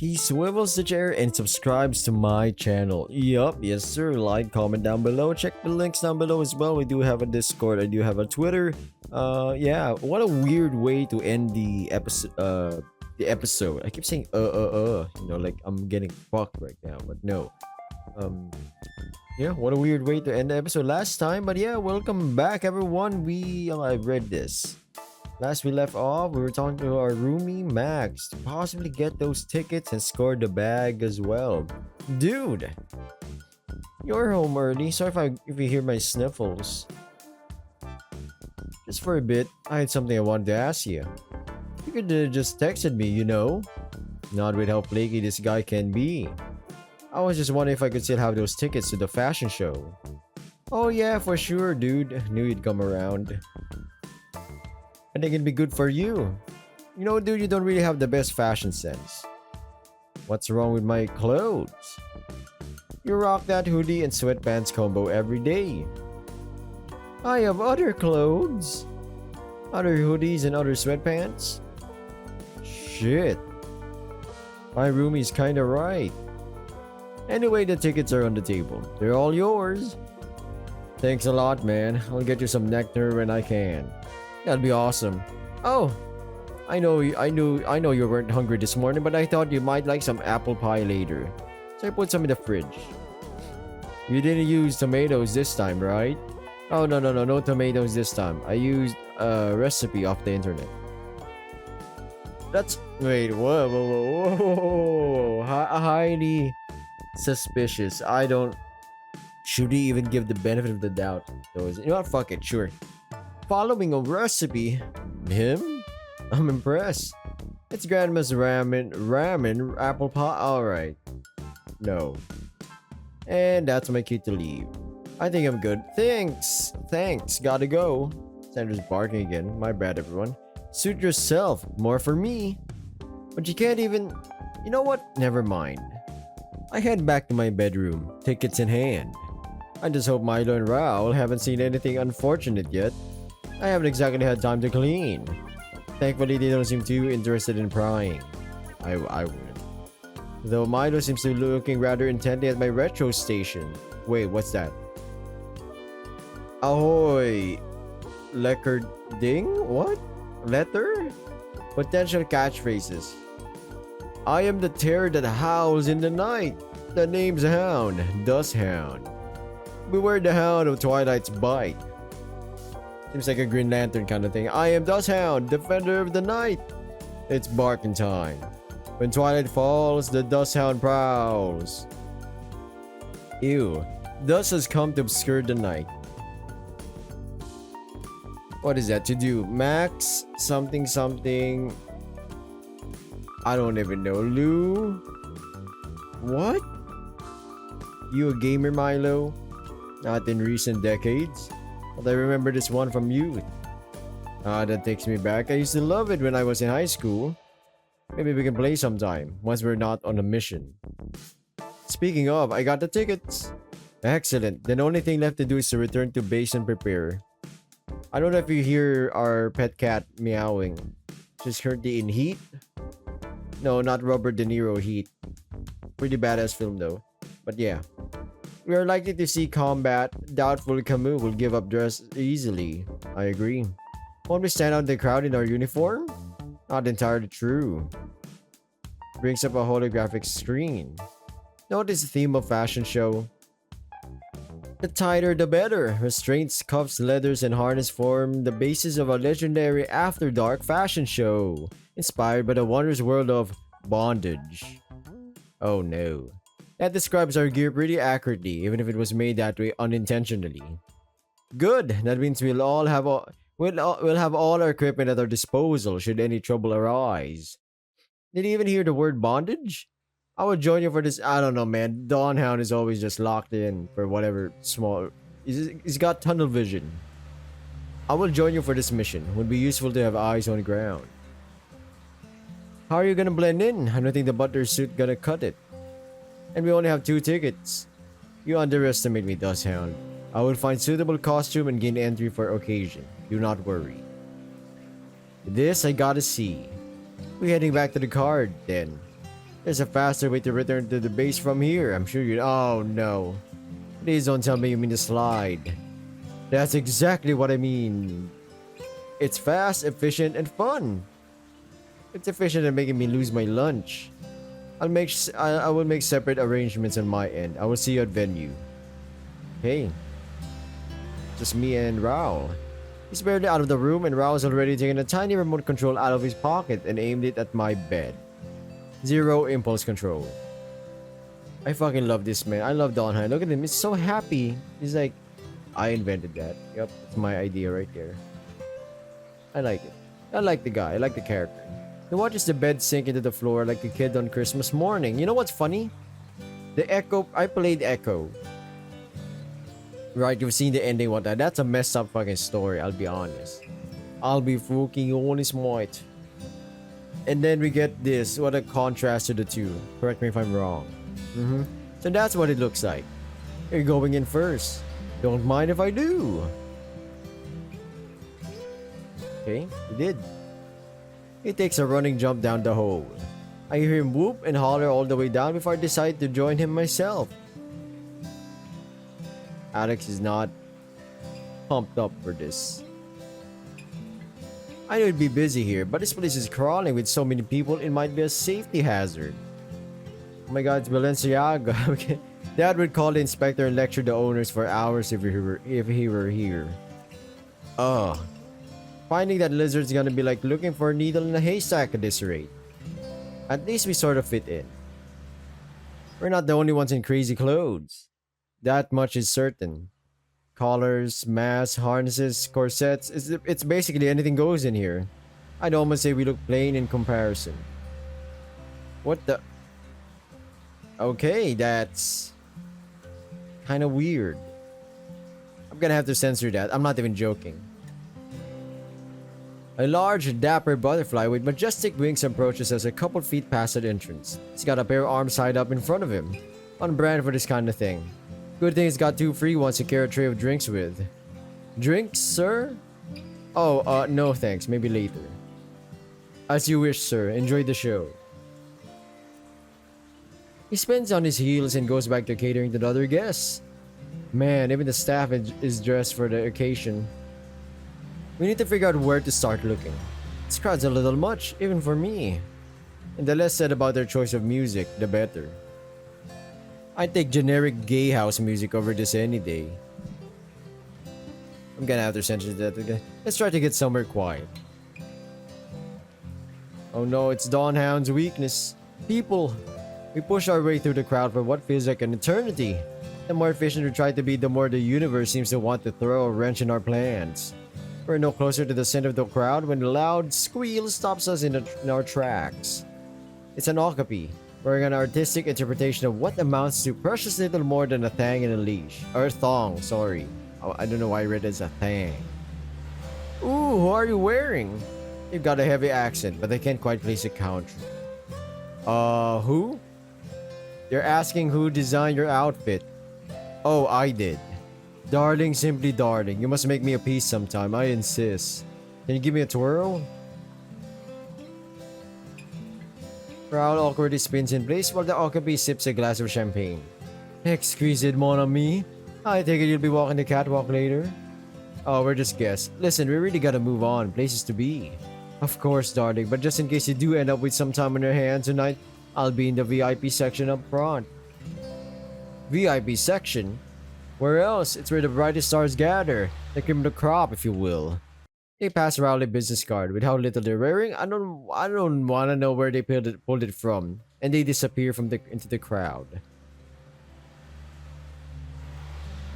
he swivels the chair and subscribes to my channel. Yup, yes sir. Like, comment down below. Check the links down below as well. We do have a Discord. I do have a Twitter. Yeah. What a weird way to end the episode. I keep saying You know, like I'm getting fucked right now, but no. Yeah. What a weird way to end the episode last time. But yeah, welcome back, everyone. I read this. Last we left off, we were talking to our roomie Max to possibly get those tickets and score the bag as well. Dude, you're home early. Sorry if you hear my sniffles. Just for a bit, I had something I wanted to ask you. You could just texted me, you know. Not with how flaky this guy can be. I was just wondering if I could still have those tickets to the fashion show. Oh yeah, for sure, dude. Knew you'd come around. I think it'd be good for you. You know, dude, you don't really have the best fashion sense. What's wrong with my clothes? You rock that hoodie and sweatpants combo every day. I have other clothes. Other hoodies and other sweatpants. Shit. My roomie's kinda right. Anyway, the tickets are on the table. They're all yours. Thanks a lot, man. I'll get you some nectar when I can. That'd be awesome. Oh, I know you weren't hungry this morning, but I thought you might like some apple pie later. So I put some in the fridge. You didn't use tomatoes this time, right? Oh, no tomatoes this time. I used a recipe off the internet. Wait, whoa. Highly suspicious. Should he even give the benefit of the doubt? You know what, fuck it, sure. Following a recipe? Him? I'm impressed. It's grandma's ramen apple pie. Alright. No. And that's my cue to leave. I think I'm good. Thanks. Gotta go. Sandra's barking again. My bad, everyone. Suit yourself. More for me. But you can't even... You know what? Never mind. I head back to my bedroom. Tickets in hand. I just hope Milo and Raul haven't seen anything unfortunate yet. I haven't exactly had time to clean. Thankfully, they don't seem too interested in prying. I wouldn't. Though Milo seems to be looking rather intently at my retro station. Wait, what's that? Ahoy! Lecker ding? What? Letter? Potential catchphrases. I am the terror that howls in the night. The name's Hound. Dust Hound. Beware the Hound of Twilight's bite. Seems like a Green Lantern kind of thing. I am Dust Hound, defender of the night. It's barking time. When twilight falls, the Dust Hound prowls. Ew. Dusk has come to obscure the night. What is that to do? Max? Something. I don't even know. Lou? What? You a gamer, Milo? Not in recent decades. But I remember this one from youth. That takes me back. I used to love it when I was in high school. Maybe we can play sometime, once we're not on a mission. Speaking of, I got the tickets. Excellent. Then the only thing left to do is to return to base and prepare. I don't know if you hear our pet cat meowing. She's currently in Heat. No, not Robert De Niro Heat. Pretty badass film though. But yeah. We are likely to see combat. Doubtful Camus will give up dress easily. I agree. Won't we stand out in the crowd in our uniform? Not entirely true. Brings up a holographic screen. Notice the theme of fashion show. The tighter the better. Restraints, cuffs, leathers, and harness form the basis of a legendary After Dark fashion show. Inspired by the wondrous world of bondage. Oh no. That describes our gear pretty accurately, even if it was made that way unintentionally. Good. That means we'll have all our equipment at our disposal should any trouble arise. Did you even hear the word bondage? I would join you for this. I don't know, man. Dawn Hound is always just locked in for whatever small. He's got tunnel vision. I will join you for this mission. Would be useful to have eyes on the ground. How are you gonna blend in? I don't think the butler suit gonna cut it. And we only have 2 tickets. You underestimate me, Dust Hound. I will find suitable costume and gain entry for occasion. Do not worry. This I gotta see. We're heading back to the card then. There's a faster way to return to the base from here. I'm sure you. Oh no. Please don't tell me you mean the slide. That's exactly what I mean. It's fast, efficient, and fun. It's efficient at making me lose my lunch. I will make separate arrangements on my end. I will see you at venue. Hey. Just me and Raul. He's barely out of the room and Raul's already taken a tiny remote control out of his pocket and aimed it at my bed. Zero impulse control. I fucking love this man. I love Dawn Hound. Look at him. He's so happy. He's like, I invented that. Yep, it's my idea right there. I like it. I like the guy. I like the character. He watches the bed sink into the floor like a kid on Christmas morning. You know what's funny? The Echo. I played Echo. Right, you've seen the ending. What that? That's a messed up fucking story. I'll be honest. I'll be fucking honest, mate. And then we get this. What a contrast to the two. Correct me if I'm wrong. So that's what it looks like. You're going in first. Don't mind if I do. Okay, he did. He takes a running jump down the hole. I hear him whoop and holler all the way down before I decide to join him myself. Alex is not pumped up for this. I know it'd be busy here, but this place is crawling with so many people it might be a safety hazard. Oh my god, it's Balenciaga. Okay. Dad would call the inspector and lecture the owners for hours if he were here. Finding that lizard's gonna be like looking for a needle in a haystack at this rate. At least we sort of fit in. We're not the only ones in crazy clothes. That much is certain. Collars, masks, harnesses, corsets, it's basically anything goes in here. I'd almost say we look plain in comparison. What the? Okay, that's kind of weird. I'm gonna have to censor that. I'm not even joking. A large, dapper butterfly with majestic wings approaches us a couple feet past the entrance. He's got a pair of arms tied up in front of him. On brand for this kind of thing. Good thing he's got 2 free ones to carry a tray of drinks with. Drinks, sir? Oh, no thanks. Maybe later. As you wish, sir. Enjoy the show. He spins on his heels and goes back to catering to the other guests. Man, even the staff is dressed for the occasion. We need to figure out where to start looking. This crowd's a little much, even for me. And the less said about their choice of music, the better. I'd take generic gay house music over this any day. I'm gonna have to censor that again. Let's try to get somewhere quiet. Oh no, it's Dawn Hound's weakness. People. We push our way through the crowd for what feels like an eternity. The more efficient we try to be, the more the universe seems to want to throw a wrench in our plans. We're no closer to the center of the crowd when a loud squeal stops us in our tracks. It's an okapi, wearing an artistic interpretation of what amounts to precious little more than a thang and a leash. Or a thong, sorry. Oh, I don't know why I read it as a thang. Ooh, who are you wearing? You've got a heavy accent, but I can't quite place a counter. Who? You're asking who designed your outfit. Oh, I did. Darling, simply darling. You must make me a piece sometime, I insist. Can you give me a twirl? Raul awkwardly spins in place while the okapi sips a glass of champagne. Exquisite, mon ami. I take it you'll be walking the catwalk later? Oh, we're just guests. Listen, we really gotta move on. Places to be. Of course, darling, but just in case you do end up with some time on your hands tonight, I'll be in the VIP section up front. VIP section? Where else? It's where the brightest stars gather. The cream of the crop, if you will. They pass Raul a business card. With how little they're wearing, I don't want to know where they pulled it from. And they disappear into the crowd.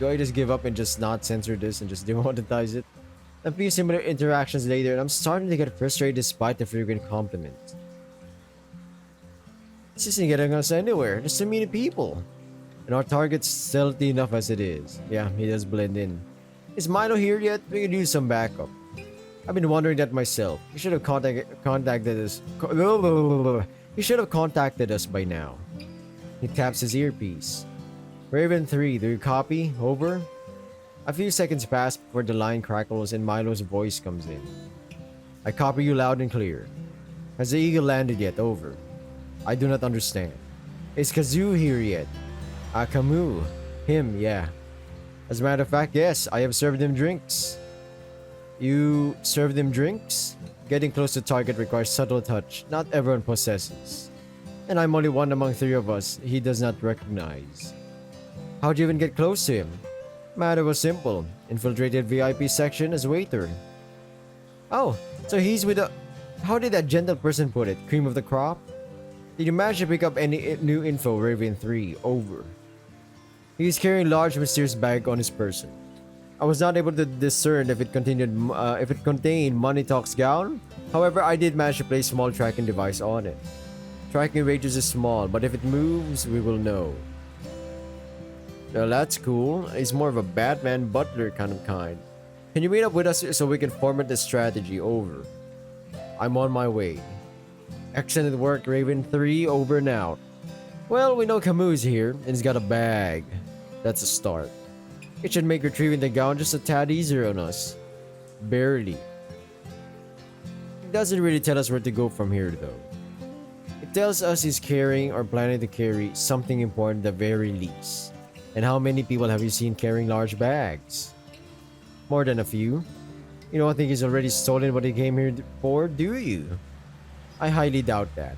Do I just give up and just not censor this and just demonetize it? A few similar interactions later, and I'm starting to get frustrated despite the frequent compliments. This isn't getting us anywhere. There's so many people. And our target's stealthy enough as it is. Yeah, he does blend in. Is Milo here yet? We could use some backup. I've been wondering that myself. He should have contacted us. He should have contacted us by now. He taps his earpiece. Raven 3, do you copy? Over? A few seconds pass before the line crackles and Milo's voice comes in. I copy you loud and clear. Has the eagle landed yet? Over. I do not understand. Is Kazoo here yet? Camus. Him, yeah. As a matter of fact, yes, I have served him drinks. You served him drinks? Getting close to target requires subtle touch. Not everyone possesses. And I'm only one among three of us he does not recognize. How'd you even get close to him? Matter was simple. Infiltrated VIP section as waiter. Oh, so he's with a... How did that gentle person put it? Cream of the crop? Did you manage to pick up any new info, Raven 3? Over. He's carrying a large mysterious bag on his person. I was not able to discern if it contained Money Talk's gown. However, I did manage to place a small tracking device on it. Tracking radius is small, but if it moves, we will know. Well, that's cool. He's more of a Batman butler kind. Can you meet up with us so we can format the strategy? Over. I'm on my way. Excellent work, Raven 3. Over and out. Well, we know Camus here, and he's got a bag. That's a start. It should make retrieving the gown just a tad easier on us. Barely. It doesn't really tell us where to go from here, though. It tells us he's carrying or planning to carry something important at the very least. And how many people have you seen carrying large bags? More than a few. You don't think he's already stolen what he came here for, do you? I highly doubt that.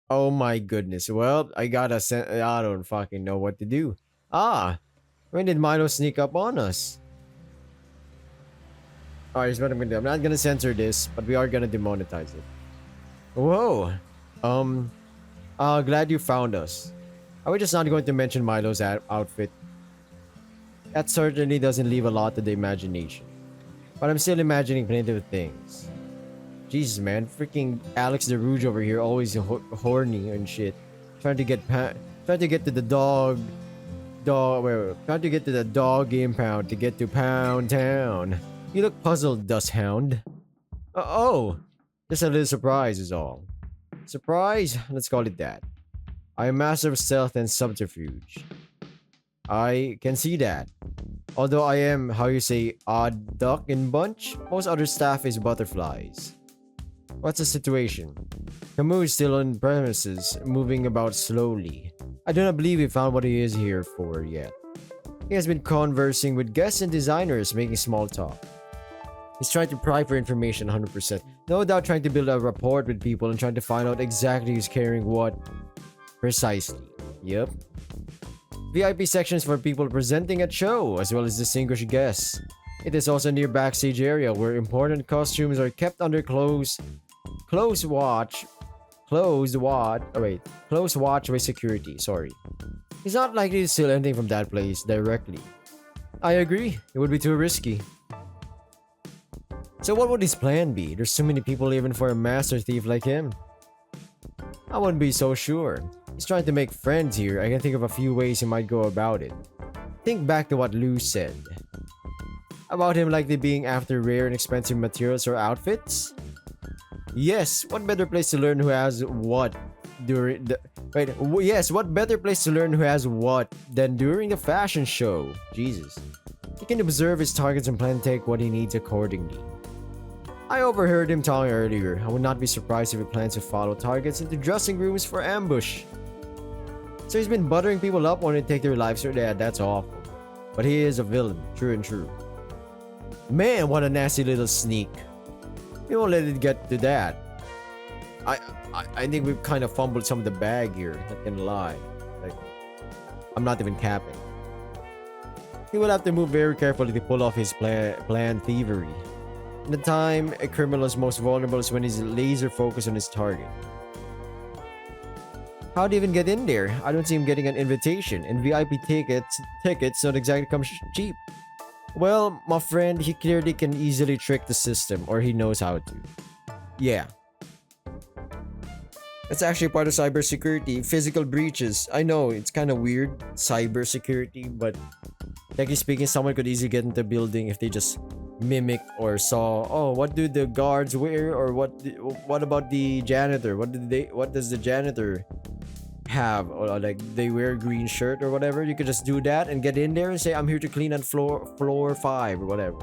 Oh my goodness. Well, I don't fucking know what to do. When did Milo sneak up on us? Alright, here's what I'm gonna do. I'm not gonna censor this, but we are gonna demonetize it. Whoa. Glad you found us. Are we just not going to mention Milo's outfit? That certainly doesn't leave a lot to the imagination. But I'm still imagining plenty of things. Jesus, man. Freaking Alex the Rooij over here, always horny and shit. Trying to get to the trying to get to the dog impound to get to Pound Town. You look puzzled, Dust Hound. Oh, just a little surprise is all. Surprise? Let's call it that. I am master of stealth and subterfuge. I can see that. Although I am, how you say, odd duck in bunch, most other staff is butterflies. What's the situation? Camus is still on premises, moving about slowly. I do not believe he found what he is here for yet. He has been conversing with guests and designers, making small talk. He's trying to pry for information 100%. No doubt trying to build a rapport with people and trying to find out exactly who's carrying what. Precisely. Yep. VIP sections for people presenting at show, as well as distinguished guests. It is also near backstage area where important costumes are kept under close watch by security. Sorry. He's not likely to steal anything from that place directly. I agree. It would be too risky. So what would his plan be? There's so many people even for a master thief like him. I wouldn't be so sure. He's trying to make friends here. I can think of a few ways he might go about it. Think back to what Lou said. About him likely being after rare and expensive materials or outfits? Yes, what better place to learn who has what during the... what better place to learn who has what than during the fashion show? Jesus. He can observe his targets and plan to take what he needs accordingly. I overheard him talking earlier. I would not be surprised if he plans to follow targets into dressing rooms for ambush. So he's been buttering people up wanting to take their lives or that. That's awful. But he is a villain, true and true. Man, what a nasty little sneak. We won't let it get to that. I think we've kind of fumbled some of the bag here, not gonna lie. Like, I'm not even capping. He will have to move very carefully to pull off his planned thievery. The time a criminal is most vulnerable is when he's laser focused on his target. How do you even get in there? I don't see him getting an invitation, and VIP tickets don't exactly come cheap. Well, my friend, he clearly can easily trick the system, or he knows how to. Yeah. That's actually part of cybersecurity. Physical breaches. I know, it's kind of weird, cybersecurity, but technically speaking, someone could easily get into the building if they just mimic or saw, oh, what do the guards wear, or what about the janitor? What does the janitor have? Or like they wear a green shirt or whatever. You could just do that and get in there and say, I'm here to clean on floor 5 or whatever.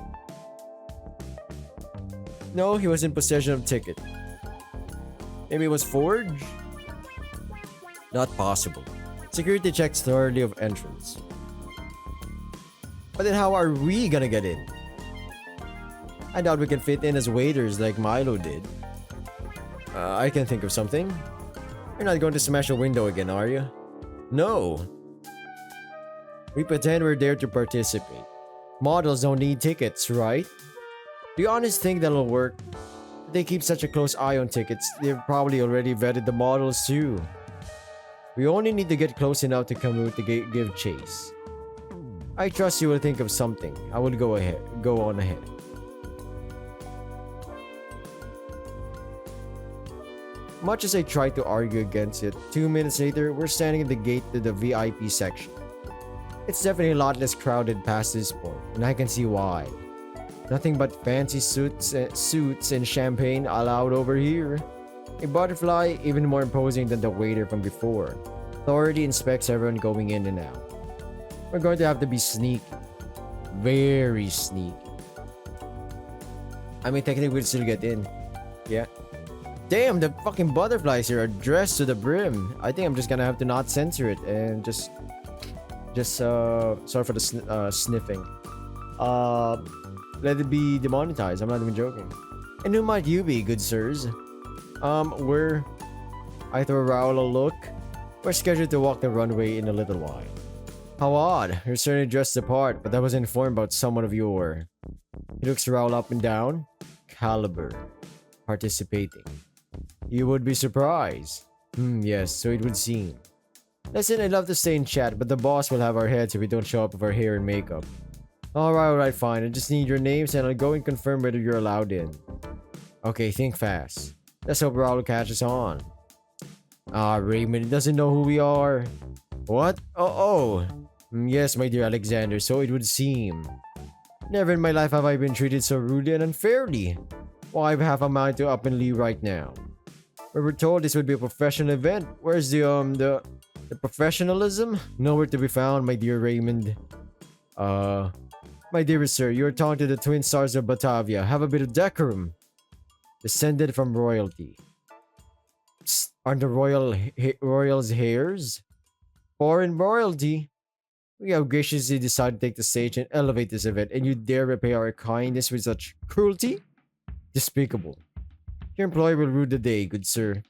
No, he was in possession of ticket. Maybe it was forged? Not possible. Security checks thoroughly of entrance. But then how are we gonna get in? I doubt we can fit in as waiters like Milo did. I can think of something. You're not going to smash a window again, are you? No. We pretend we're there to participate. Models don't need tickets, right? Do you honestly think that'll work? If they keep such a close eye on tickets, they've probably already vetted the models too. We only need to get close enough to Camus to give chase. I trust you will think of something. I will go on ahead. Much as I tried to argue against it, 2 minutes later, we're standing at the gate to the VIP section. It's definitely a lot less crowded past this point, and I can see why. Nothing but fancy suits and champagne allowed over here. A butterfly even more imposing than the waiter from before. Authority inspects everyone going in and out. We're going to have to be sneaky. Very sneaky. I mean, technically we'd still get in. Yeah. Damn, the fucking butterflies here are dressed to the brim. I think I'm just gonna have to not censor it and just sorry for the sniffing. Let it be demonetized. I'm not even joking. And who might you be, good sirs? I throw Raoul a look. We're scheduled to walk the runway in a little while. How odd. You're certainly dressed the part, but I was informed about someone of your... He looks Raoul up and down. Caliber. Participating. You would be surprised. Yes, so it would seem. Listen, I'd love to stay and chat, but the boss will have our heads if we don't show up with our hair and makeup. Alright, fine. I just need your names and I'll go and confirm whether you're allowed in. Okay, think fast. Let's hope Raoul catches on. Raymond doesn't know who we are. What? Oh. Yes, my dear Alexander, so it would seem. Never in my life have I been treated so rudely and unfairly. Why have a mind to up and leave right now? We were told this would be a professional event. Where's the professionalism? Nowhere to be found, my dear Raymond. My dearest sir, you are talking to the twin stars of Batavia. Have a bit of decorum. Descended from royalty. Psst, aren't the royals hairs? Foreign royalty. We have graciously decided to take the stage and elevate this event, and you dare repay our kindness with such cruelty? Despicable. Your employer will rue the day, good sir.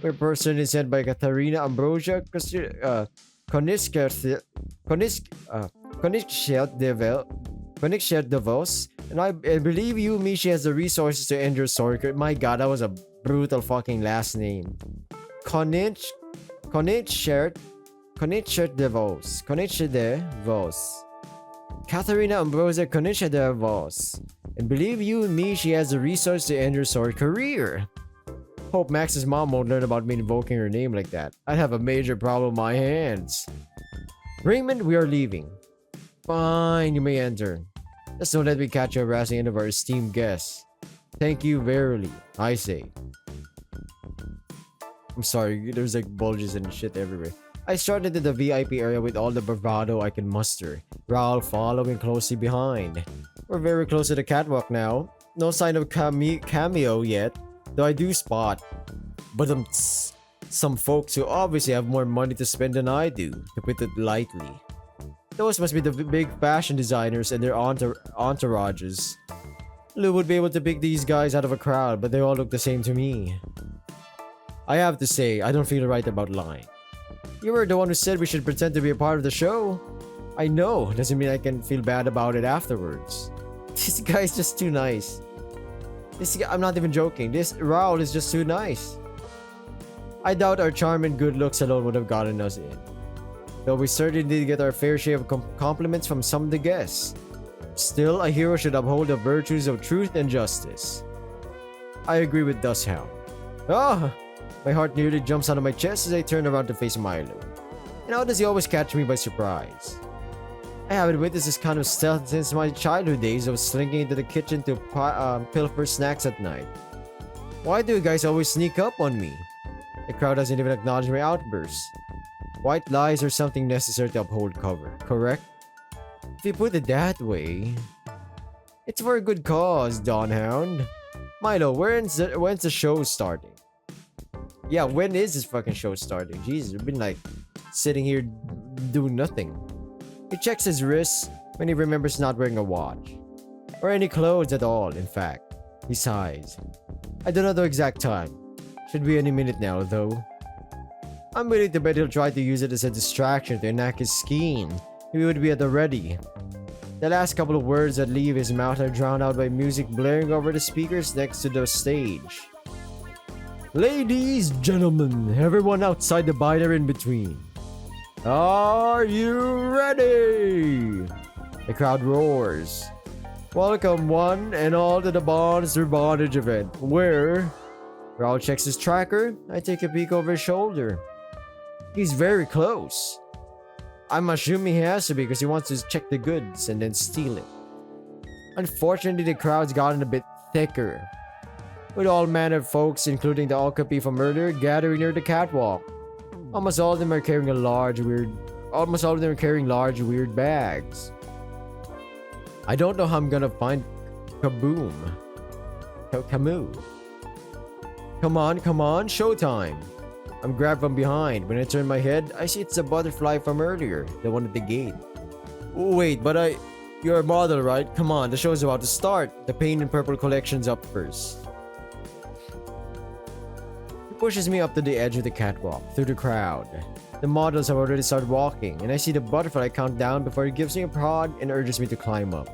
We're personally sent by Katharina Ambrosia Koenigsegg Devos, and I believe she has the resources to end your sorry. My god, that was a brutal fucking last name. Koenigsegg Devos. Katharina Ambrosia Koenigsegg Devos. And believe you me, she has the resources to end her sorry career. Hope Max's mom won't learn about me invoking her name like that. I'd have a major problem on my hands. Raymond, we are leaving. Fine, you may enter. Just don't let me catch you harassing any of our esteemed guests. Thank you verily, I say. I'm sorry, there's like bulges and shit everywhere. I started in the VIP area with all the bravado I can muster. Raoul following closely behind. We're very close to the catwalk now. No sign of cameo yet, though I do spot. But some folks who obviously have more money to spend than I do, to put it lightly. Those must be the big fashion designers and their entourages. Lou would be able to pick these guys out of a crowd, but they all look the same to me. I have to say, I don't feel right about lying. You were the one who said we should pretend to be a part of the show. I know, doesn't mean I can feel bad about it afterwards. This guy's just too nice. I'm not even joking. This Raoul is just too nice. I doubt our charm and good looks alone would have gotten us in. Though we certainly did get our fair share of compliments from some of the guests. Still, a hero should uphold the virtues of truth and justice. I agree with Dawn Hound. My heart nearly jumps out of my chest as I turn around to face Milo. And how does he always catch me by surprise? I haven't witnessed this kind of stealth since my childhood days of slinking into the kitchen to pilfer snacks at night. Why do you guys always sneak up on me? The crowd doesn't even acknowledge my outbursts. White lies are something necessary to uphold cover, correct? If you put it that way... It's for a good cause, Dawn Hound. Milo, when's the show starting? Yeah, when is this fucking show starting? Jesus, we've been like sitting here doing nothing. He checks his wrists when he remembers not wearing a watch. Or any clothes at all, in fact. He sighs. I don't know the exact time. Should be any minute now, though. I'm willing to bet he'll try to use it as a distraction to enact his scheme. He would be at the ready. The last couple of words that leave his mouth are drowned out by music blaring over the speakers next to the stage. Ladies, gentlemen, everyone outside the biter in between. Are you ready? The crowd roars. Welcome one and all to the Bonds Through Bondage event, where Raul checks his tracker. I take a peek over his shoulder. He's very close. I'm assuming he has to be because he wants to check the goods and then steal it. Unfortunately, the crowd's gotten a bit thicker, with all manner of folks, including the Okapi from earlier, gathering near the catwalk. Almost all of them are carrying large, weird bags. I don't know how I'm gonna find Kaboom. Camus. Come on, showtime. I'm grabbed from behind. When I turn my head, I see it's the butterfly from earlier, the one at the gate. Wait, but you're a model, right? Come on, the show's about to start. The Pain and Purple collection's up first. He pushes me up to the edge of the catwalk, through the crowd. The models have already started walking, and I see the butterfly count down before he gives me a prod and urges me to climb up.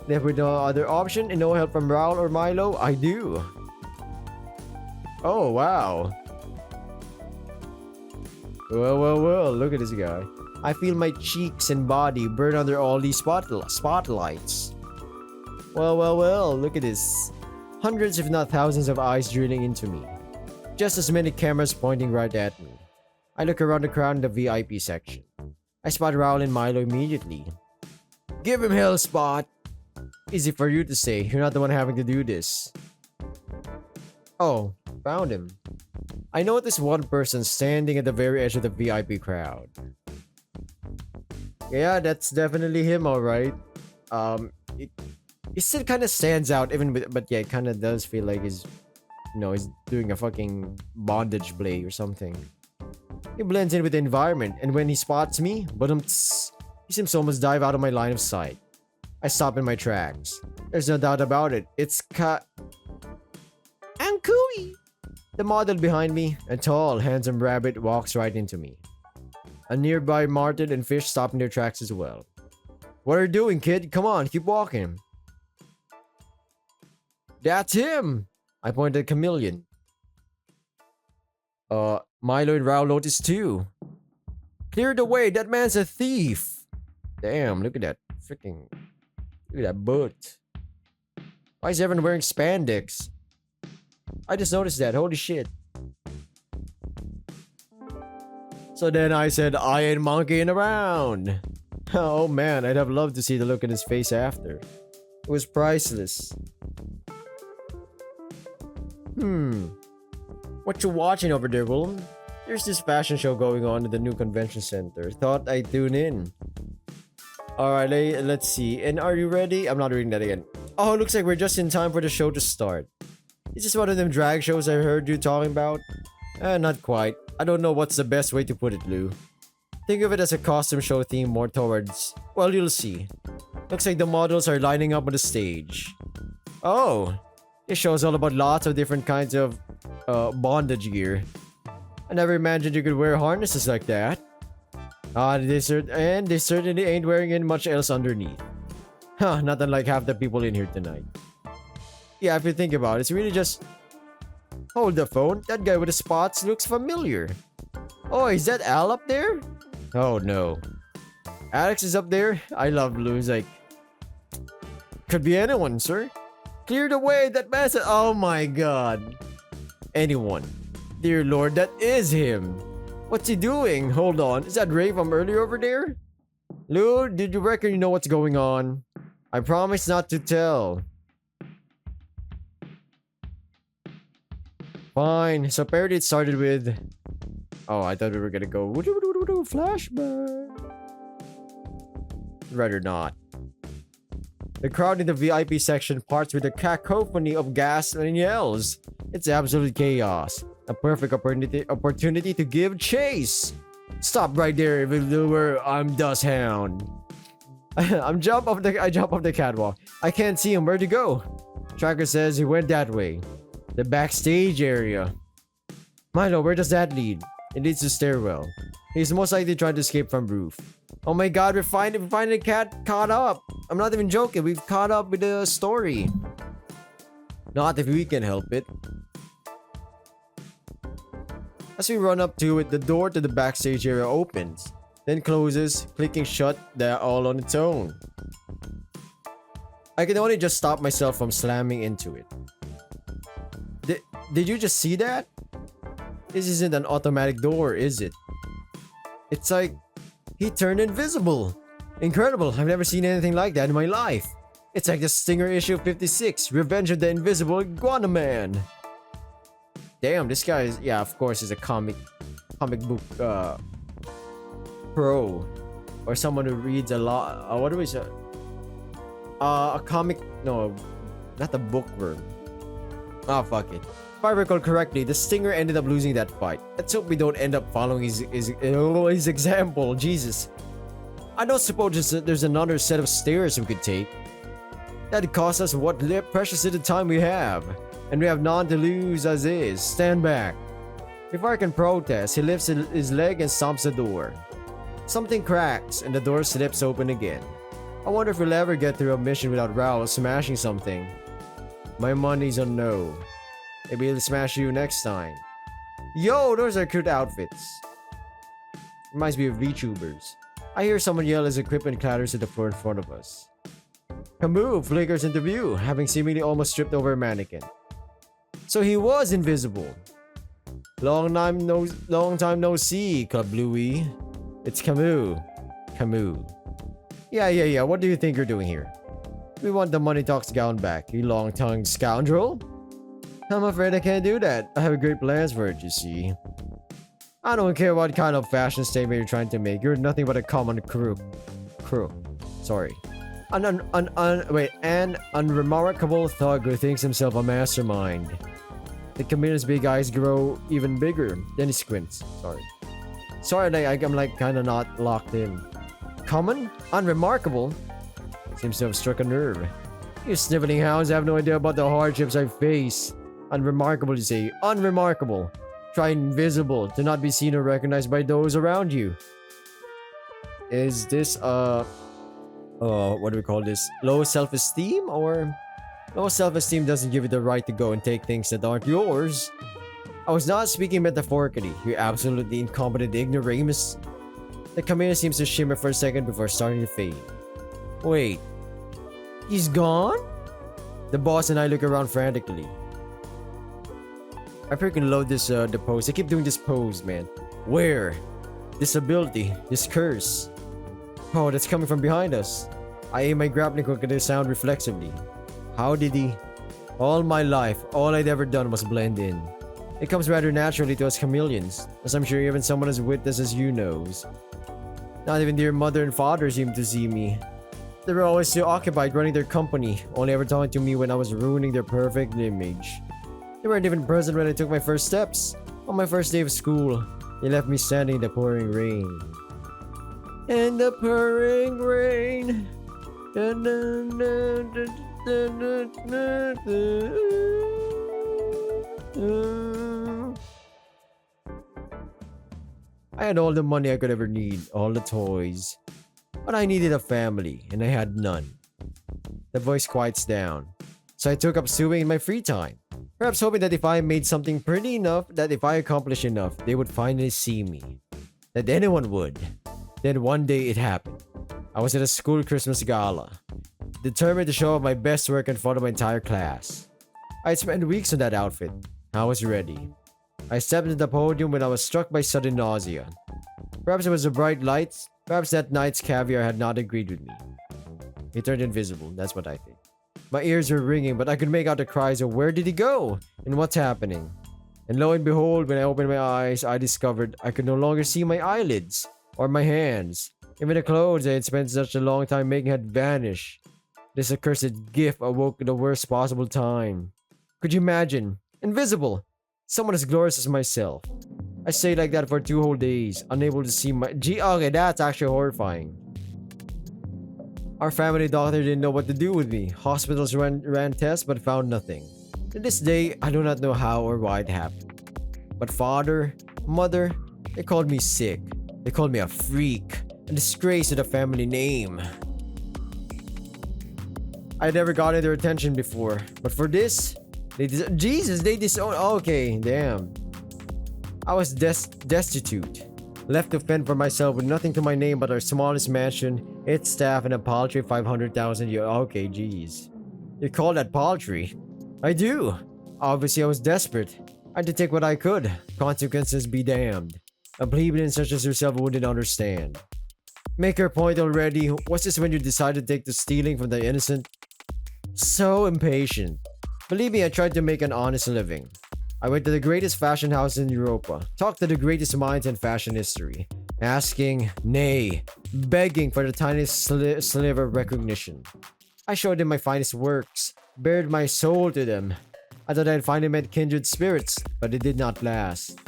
Left with no other option and no help from Raul or Milo, I do. Oh, wow. Well, look at this guy. I feel my cheeks and body burn under all these spotlights. Well, look at this. Hundreds if not thousands of eyes drilling into me. Just as many cameras pointing right at me. I look around the crowd in the VIP section. I spot Raul and Milo immediately. Give him hell, Spot! Easy for you to say, you're not the one having to do this. Oh, found him. I notice one person standing at the very edge of the VIP crowd. Yeah, that's definitely him, alright. It still kind of stands out, but yeah, it kind of does feel like he's doing a fucking bondage play or something. He blends in with the environment, and when he spots me, he seems to almost dive out of my line of sight. I stop in my tracks. There's no doubt about it. It's Ankui! The model behind me, a tall, handsome rabbit, walks right into me. A nearby marten and fish stop in their tracks as well. What are you doing, kid? Come on, keep walking. That's him! I point at Chameleon. Milo and Raul notice too. Clear the way, that man's a thief! Damn, look at that freaking... Look at that butt. Why is everyone wearing spandex? I just noticed that, holy shit. So then I said, I ain't monkeying around. Oh man, I'd have loved to see the look in his face after. It was priceless. What you watching over there, Willem? There's this fashion show going on at the new convention center. Thought I'd tune in. Alright, let's see. And are you ready? I'm not reading that again. Oh, looks like we're just in time for the show to start. Is this one of them drag shows I heard you talking about? Not quite. I don't know what's the best way to put it, Lou. Think of it as a costume show theme more towards... Well, you'll see. Looks like the models are lining up on the stage. Oh! This show is all about lots of different kinds of bondage gear. I never imagined you could wear harnesses like that. They certainly ain't wearing much else underneath. Huh, not unlike half the people in here tonight. Yeah, if you think about it, it's really just... Hold the phone, that guy with the spots looks familiar. Oh, is that Al up there? Oh no. Alex is up there? I love Lou. He's like... Could be anyone, sir. Clear the way, that man's... Oh my god. Anyone. Dear lord, that is him. What's he doing? Hold on. Is that Ray from earlier over there? Lou, did you reckon you know what's going on? I promise not to tell. Fine. So apparently it started with... Oh, I thought we were gonna go... Flashback. Rather not. The crowd in the VIP section parts with a cacophony of gasps and yells. It's absolute chaos. A perfect opportunity to give chase. Stop right there, evildoer. I'm Dawn Hound. I jump off the catwalk. I can't see him. Where'd he go? Tracker says he went that way. The backstage area. Milo, where does that lead? It leads to stairwell. He's most likely trying to escape from roof. Oh my god, we're finally caught up. I'm not even joking. We've caught up with the story. Not if we can help it. As we run up to it, the door to the backstage area opens, then closes, clicking shut there all on its own. I can only just stop myself from slamming into it. Did you just see that? This isn't an automatic door, is it? It's like he turned invisible. Incredible. I've never seen anything like that in my life. It's like the Stinger issue 56, Revenge of the Invisible Iguana Man. Damn, this guy is, yeah, of course, is a comic book pro, or someone who reads a lot. What do we say? A comic, no, not a bookworm. Ah, fuck it. If I recall correctly, the Stinger ended up losing that fight. Let's hope we don't end up following his example. Jesus. I don't suppose there's another set of stairs we could take. That'd cost us what precious little time we have. And we have none to lose as is. Stand back. Before I can protest, he lifts his leg and stomps the door. Something cracks and the door slips open again. I wonder if we'll ever get through a mission without Raoul smashing something. My money's on no. Maybe he'll smash you next time. Yo, those are cute outfits. Reminds me of VTubers. I hear someone yell as equipment clatters to the floor in front of us. Camus flickers into view, having seemingly almost tripped over a mannequin. So he was invisible. Long time no see, Club Louie. It's Camus. Camus. Yeah, what do you think you're doing here? We want the Money Talks gown back, you long-tongued scoundrel. I'm afraid I can't do that. I have great plans for it, you see. I don't care what kind of fashion statement you're trying to make. You're nothing but a common crook. Sorry. An unremarkable thug who thinks himself a mastermind. The chameleon's big eyes grow even bigger. Then he squints. Sorry, I'm like kinda not locked in. Common? Unremarkable? Seems to have struck a nerve. You sniveling hounds have no idea about the hardships I face. Unremarkable, you say. Unremarkable. Try invisible to not be seen or recognized by those around you. Is this what do we call this? Low self-esteem? Or low self-esteem doesn't give you the right to go and take things that aren't yours. I was not speaking metaphorically, you absolutely incompetent ignoramus. The chameleon seems to shimmer for a second before starting to fade. Wait. He's gone? The boss and I look around frantically. I freaking love this the pose. I keep doing this pose, man. Where? This ability, this curse. Oh, that's coming from behind us. I aim my grappling hook at the sound reflexively. How did he? All my life, all I'd ever done was blend in. It comes rather naturally to us chameleons, as I'm sure even someone as witness as you knows. Not even their mother and father seem to see me. They were always too occupied running their company, only ever talking to me when I was ruining their perfect image. They weren't even present when I took my first steps. On my first day of school, they left me standing in the pouring rain. In the pouring rain. I had all the money I could ever need, all the toys. But I needed a family, and I had none. The voice quiets down. So I took up sewing in my free time. Perhaps hoping that if I made something pretty enough, that if I accomplished enough, they would finally see me. That anyone would. Then one day it happened. I was at a school Christmas gala, determined to show off my best work in front of my entire class. I had spent weeks on that outfit. I was ready. I stepped into the podium when I was struck by sudden nausea. Perhaps it was the bright lights. Perhaps that night's caviar had not agreed with me. He turned invisible, that's what I think. My ears were ringing, but I could make out the cries of where did he go? And what's happening? And lo and behold, when I opened my eyes, I discovered I could no longer see my eyelids or my hands. Even the clothes I had spent such a long time making had vanished. This accursed gift awoke at the worst possible time. Could you imagine? Invisible! Someone as glorious as myself. I stayed like that for 2 whole days, unable to see my. Gee, okay, that's actually horrifying. Our family doctor didn't know what to do with me. Hospitals ran tests but found nothing. To this day, I do not know how or why it happened. But father, mother, they called me sick. They called me a freak, a disgrace to the family name. I never gotten their attention before, but for this, they disowned. Okay, damn. I was destitute, left to fend for myself with nothing to my name but our smallest mansion, its staff, and a paltry 500,000 year. Okay, jeez. You call that paltry? I do. Obviously, I was desperate. I had to take what I could. Consequences be damned. A plebeian such as yourself wouldn't understand. Make your point already. What's this when you decide to take the stealing from the innocent? So impatient. Believe me, I tried to make an honest living. I went to the greatest fashion house in Europa, talked to the greatest minds in fashion history, asking, nay, begging for the tiniest sliver of recognition. I showed them my finest works, bared my soul to them. I thought I'd finally met kindred spirits, but it did not last.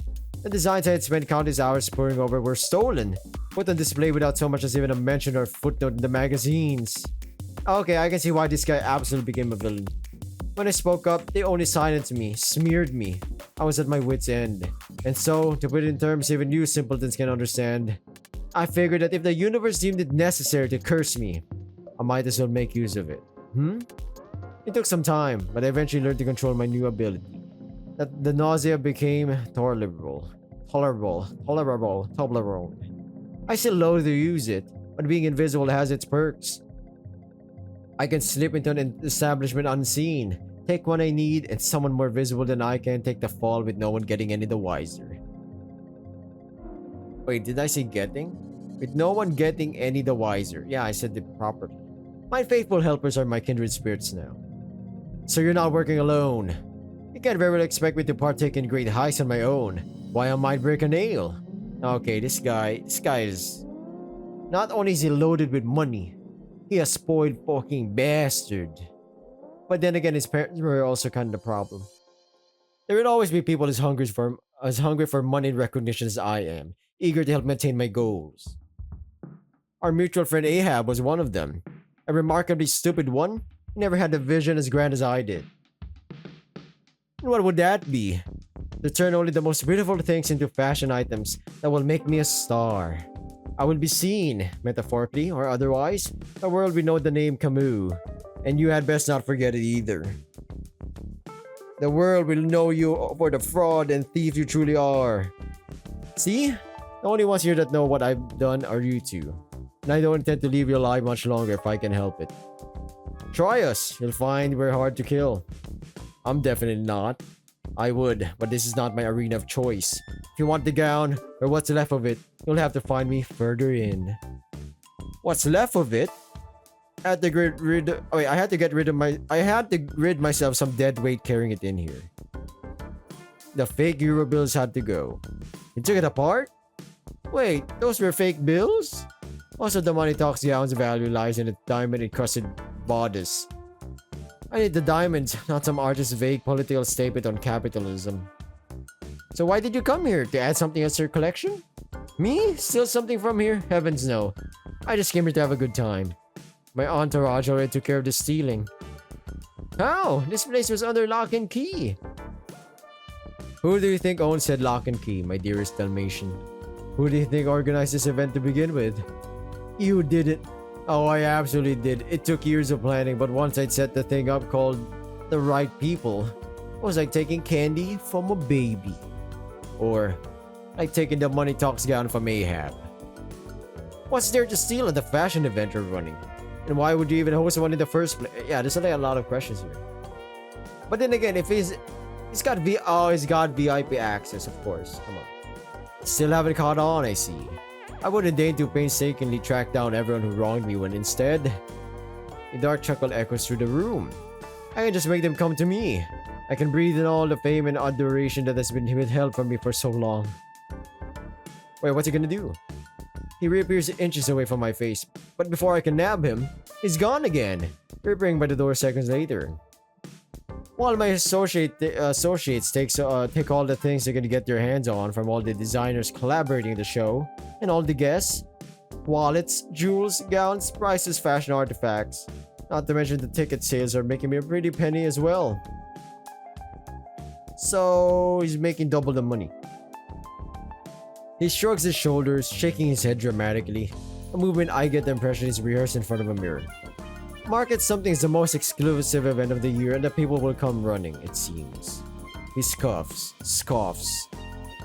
The designs I had spent countless hours poring over were stolen, put on display without so much as even a mention or footnote in the magazines. Okay, I can see why this guy absolutely became a villain. When I spoke up, they only silenced me, smeared me. I was at my wit's end. And so, to put it in terms even you simpletons can understand, I figured that if the universe deemed it necessary to curse me, I might as well make use of it. It took some time, but I eventually learned to control my new ability. That the nausea became tolerable. I still loathe to use it, but being invisible has its perks. I can slip into an establishment unseen, take what I need, and someone more visible than I can take the fall with no one getting any the wiser. Wait, did I say getting? With no one getting any the wiser. Yeah, I said it properly. My faithful helpers are my kindred spirits now. So you're not working alone. You can't very well expect me to partake in great heists on my own. Why I might break a nail. Okay, this guy is... Not only is he loaded with money, he a spoiled fucking bastard. But then again, his parents were also kind of the problem. There would always be people as hungry for money and recognition as I am, eager to help maintain my goals. Our mutual friend Ahab was one of them. A remarkably stupid one. He never had a vision as grand as I did. And what would that be? To turn only the most beautiful things into fashion items that will make me a star. I will be seen, metaphorically or otherwise. The world will know the name Camus, and you had best not forget it either. The world will know you for the fraud and thief you truly are. See? The only ones here that know what I've done are you two. And I don't intend to leave you alive much longer if I can help it. Try us. You'll find we're hard to kill. I'm definitely not. I would, but this is not my arena of choice. If you want the gown, or what's left of it, you'll have to find me further in. What's left of it? I had to rid myself some dead weight carrying it in here. The fake Euro bills had to go. You took it apart? Wait, those were fake bills? Also, the money talks, the Hounds' value lies in a diamond-encrusted bodice. I need the diamonds, not some artist's vague political statement on capitalism. So why did you come here? To add something else to your collection? Me? Steal something from here? Heavens no. I just came here to have a good time. My entourage already took care of the stealing. How? This place was under lock and key. Who do you think owns said lock and key, my dearest Dalmatian? Who do you think organized this event to begin with? You did it. Oh, I absolutely did. It took years of planning, but once I'd set the thing up called the right people, it was like taking candy from a baby. Or like taking the money talks gown from Ahab. What's there to steal at the fashion event you're running? And why would you even host one in the first place? Yeah, there's like a lot of questions here. But then again, if he's got VIP access, of course. Come on. Still haven't caught on, I see. I wouldn't deign to painstakingly track down everyone who wronged me when instead, a dark chuckle echoes through the room. I can just make them come to me. I can breathe in all the fame and adoration that has been withheld from me for so long. Wait, what's he gonna do? He reappears inches away from my face, but before I can nab him, he's gone again, reappearing by the door seconds later. While my associates take all the things they're gonna get their hands on from all the designers collaborating in the show, and all the guests, wallets, jewels, gowns, priceless fashion artifacts. Not to mention the ticket sales are making me a pretty penny as well. So he's making double the money. He shrugs his shoulders, shaking his head dramatically, a movement I get the impression he's rehearsed in front of a mirror. Market something is the most exclusive event of the year and the people will come running, it seems. He scoffs.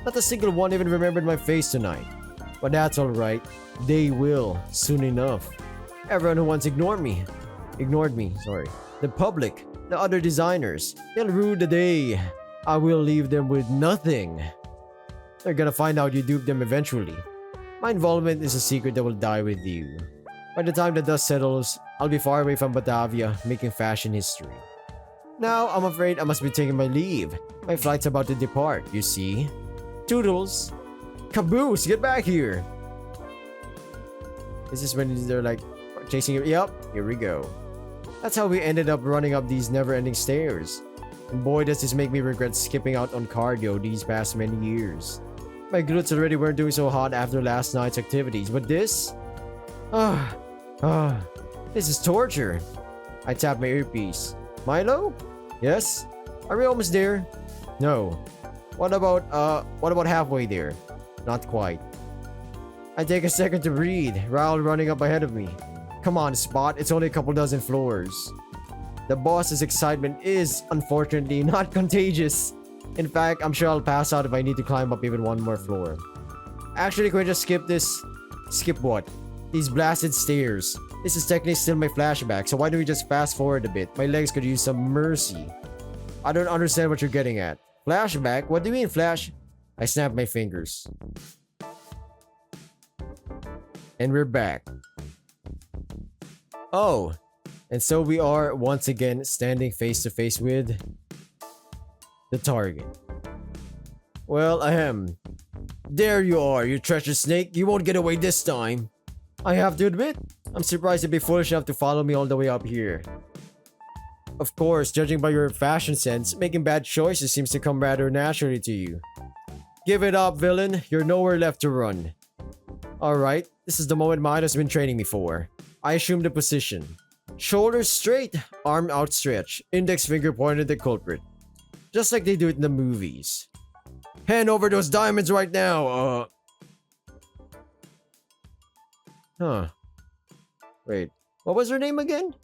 Not a single one even remembered my face tonight. But that's alright, they will, soon enough. Everyone who once ignored me, the public, the other designers, they'll rue the day. I will leave them with nothing. They're gonna find out you duped them eventually. My involvement is a secret that will die with you. By the time the dust settles, I'll be far away from Batavia, making fashion history. Now, I'm afraid I must be taking my leave. My flight's about to depart, you see. Toodles! Caboose, get back here! This is when they're like chasing you. Yep, here we go. That's how we ended up running up these never-ending stairs. And boy, does this make me regret skipping out on cardio these past many years. My glutes already weren't doing so hot after last night's activities, but this? This is torture. I tap my earpiece. Milo? Yes? Are we almost there? No. What about halfway there? Not quite. I take a second to breathe, Raul running up ahead of me. Come on, Spot, it's only a couple dozen floors. The boss's excitement is, unfortunately, not contagious. In fact, I'm sure I'll pass out if I need to climb up even one more floor. Actually, can we just skip this? Skip what? These blasted stairs. This is technically still my flashback, so why don't we just fast forward a bit? My legs could use some mercy. I don't understand what you're getting at. Flashback? What do you mean, flash? I snap my fingers. And we're back. Oh, and so we are once again standing face to face with the target. Well, ahem. There you are, you treacherous snake. You won't get away this time. I have to admit, I'm surprised you'd be foolish enough to follow me all the way up here. Of course, judging by your fashion sense, making bad choices seems to come rather naturally to you. Give it up, villain. You're nowhere left to run. Alright, this is the moment Milo's been training me for. I assume the position. Shoulders straight, arm outstretched, index finger pointed at the culprit. Just like they do it in the movies. Hand over those diamonds right now, Huh. Wait, what was her name again?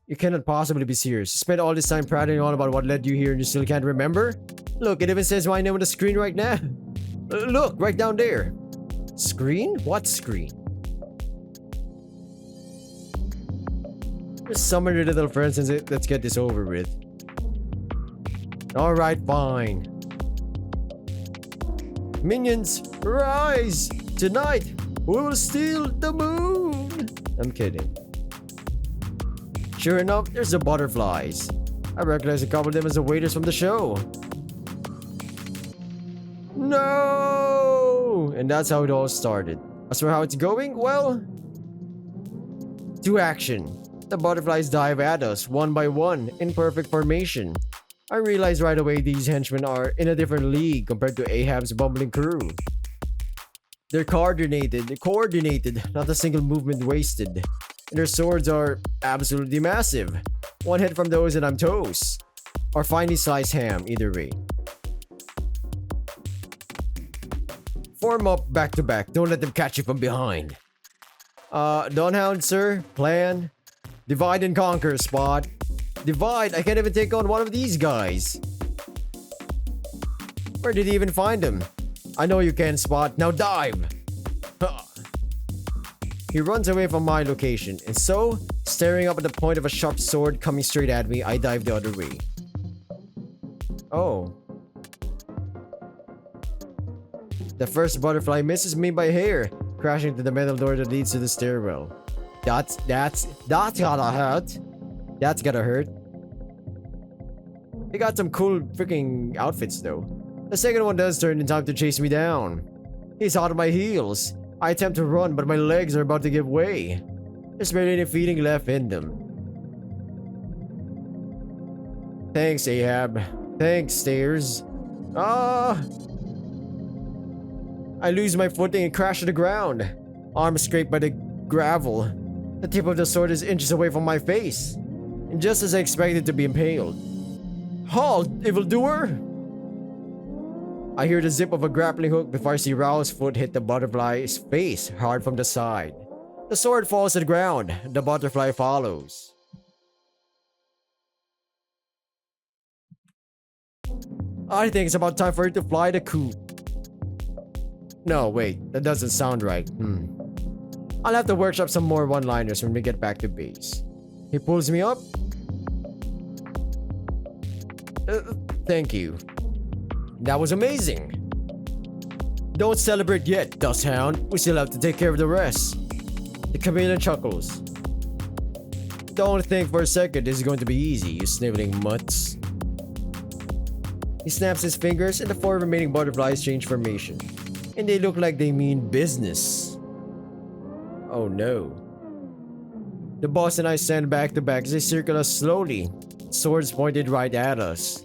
You cannot possibly be serious. You spent all this time prattling on about what led you here and you still can't remember? Look, it even says my name on the screen right now. Look, right down there. Screen? What screen? Just summon your little friends and let's get this over with. Alright, fine. Minions, rise! Tonight, we will steal the moon! I'm kidding. Sure enough, there's the butterflies. I recognize a couple of them as the waiters from the show. No! And that's how it all started. As for how it's going, well... to action. The butterflies dive at us, one by one, in perfect formation. I realize right away these henchmen are in a different league compared to Ahab's bumbling crew. They're coordinated, not a single movement wasted. And their swords are absolutely massive. One hit from those and I'm toast. Or finely sliced ham, either way. Form up back to back, don't let them catch you from behind. Dawn Hound, sir, plan. Divide and conquer, Spot. Divide, I can't even take on one of these guys. Where did he even find him? I know you can, Spot, now dive! He runs away from my location, and so, staring up at the point of a sharp sword coming straight at me, I dive the other way. Oh. The first butterfly misses me by hair, crashing to the metal door that leads to the stairwell. That's gotta hurt. That's gotta hurt. They got some cool freaking outfits though. The second one does turn in time to chase me down. He's hot on my heels. I attempt to run, but my legs are about to give way. There's barely any feeding left in them. Thanks, Ahab. Thanks, stairs. Ah! I lose my footing and crash to the ground. Arm scraped by the gravel. The tip of the sword is inches away from my face. And just as I expected to be impaled. Halt, evildoer! I hear the zip of a grappling hook before I see Raoul's foot hit the butterfly's face hard from the side. The sword falls to the ground. The butterfly follows. I think it's about time for it to fly the coop. No, wait, that doesn't sound right. I'll have to workshop some more one-liners when we get back to base. He pulls me up. Thank you. That was amazing. Don't celebrate yet, Dawn Hound. We still have to take care of the rest. The chameleon chuckles. Don't think for a second this is going to be easy, you sniveling mutts. He snaps his fingers and the 4 remaining butterflies change formation. And they look like they mean business. Oh no. The boss and I stand back to back as they circle us slowly, swords pointed right at us.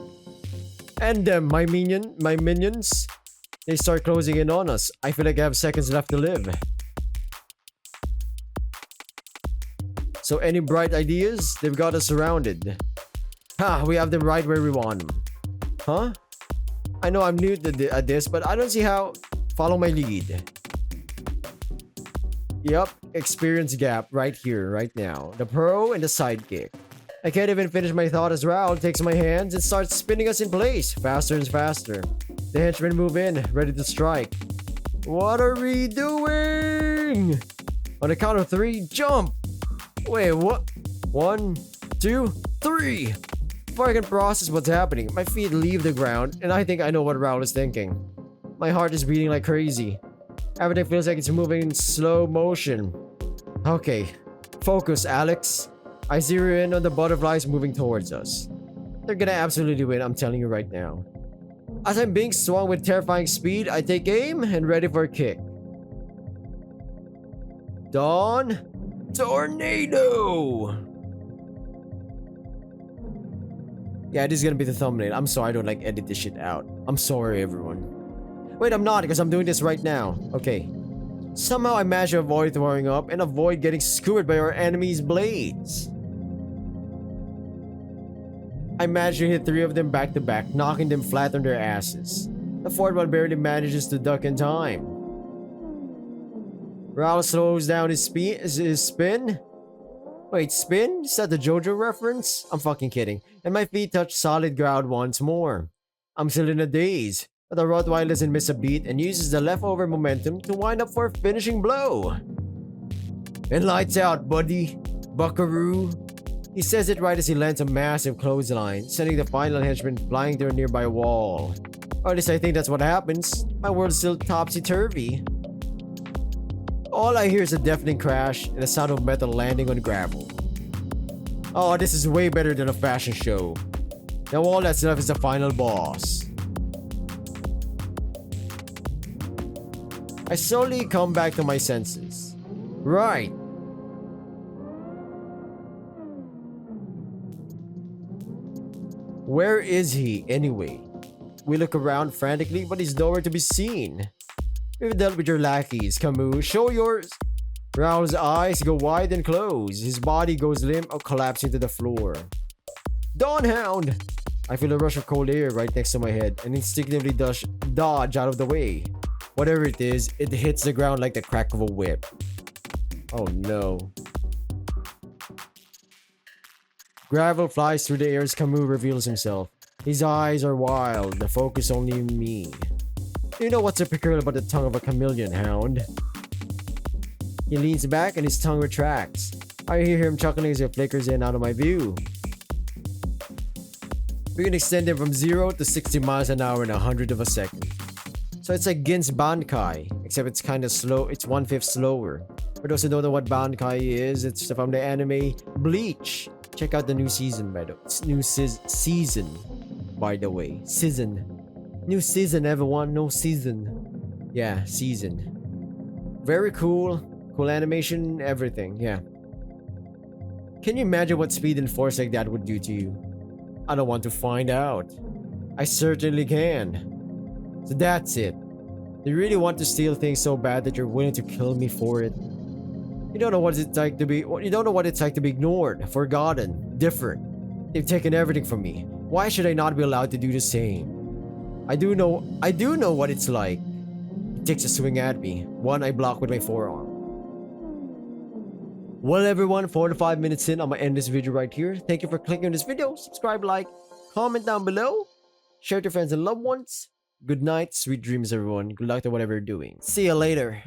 And my minions, they start closing in on us. I feel like I have seconds left to live. So any bright ideas? They've got us surrounded. Ha, we have them right where we want them. Huh? I know I'm new at this, but I don't see how. Follow my lead. Yep, experience gap right here, right now. The pro and the sidekick. I can't even finish my thought as Raoul takes my hands and starts spinning us in place, faster and faster. The henchmen move in, ready to strike. What are we doing? On the count of 3, jump! Wait, what? 1, 2, 3! Before I can process what's happening, my feet leave the ground, and I think I know what Raoul is thinking. My heart is beating like crazy. Everything feels like it's moving in slow motion. Okay, focus, Alex. I zero in on the butterflies moving towards us. They're gonna absolutely win, I'm telling you right now. As I'm being swung with terrifying speed, I take aim and ready for a kick. Dawn Tornado! Yeah, this is gonna be the thumbnail. I'm sorry I don't like edit this shit out. I'm sorry, everyone. Wait, I'm not, because I'm doing this right now. Okay. Somehow I managed to avoid throwing up and avoid getting skewered by our enemy's blades. I managed to hit 3 of them back to back, knocking them flat on their asses. The 4th one barely manages to duck in time. Raoul slows down his spin. Wait, spin? Is that the JoJo reference? I'm fucking kidding. And my feet touch solid ground once more. I'm still in a daze, but the Rottweiler doesn't miss a beat and uses the leftover momentum to wind up for a finishing blow. And lights out, buddy. Buckaroo. He says it right as he lands a massive clothesline, sending the final henchman flying to a nearby wall. Or at least I think that's what happens. My world's still topsy-turvy. All I hear is a deafening crash and the sound of metal landing on gravel. Oh, this is way better than a fashion show. Now all that's left is the final boss. I slowly come back to my senses. Right. Where is he, anyway? We look around frantically, but he's nowhere to be seen. We've dealt with your lackeys, Camus. Show yours. Raoul's eyes go wide and close. His body goes limp or collapsing to the floor. Dawn Hound! I feel a rush of cold air right next to my head and instinctively dodge out of the way. Whatever it is, it hits the ground like the crack of a whip. Oh no. Gravel flies through the air as Camus reveals himself. His eyes are wild, the focus only on me. You know what's so peculiar about the tongue of a chameleon, Hound? He leans back and his tongue retracts. I hear him chuckling as it flickers in out of my view. We can extend him from 0 to 60 miles an hour in 100 of a second. So it's like Gin's Bankai, except it's kind of slow, it's 1/5 slower. For those who don't know what Bankai is, it's from the anime Bleach. Check out the new season, by the way. It's new season, by the way. Season. New season, everyone. No season. Yeah, season. Very cool. Cool animation, everything. Yeah. Can you imagine what speed and force like that would do to you? I don't want to find out. I certainly can. So that's it. You really want to steal things so bad that you're willing to kill me for it. You don't know what it's like to be you don't know what it's like to be ignored, forgotten, different. They've taken everything from me. Why should I not be allowed to do the same? I do know what it's like. He takes a swing at me. One I block with my forearm. Well everyone, 4 to 5 minutes in, I'm gonna end this video right here. Thank you for clicking on this video. Subscribe, like, comment down below. Share it to friends and loved ones. Good night, sweet dreams everyone. Good luck to whatever you're doing. See you later.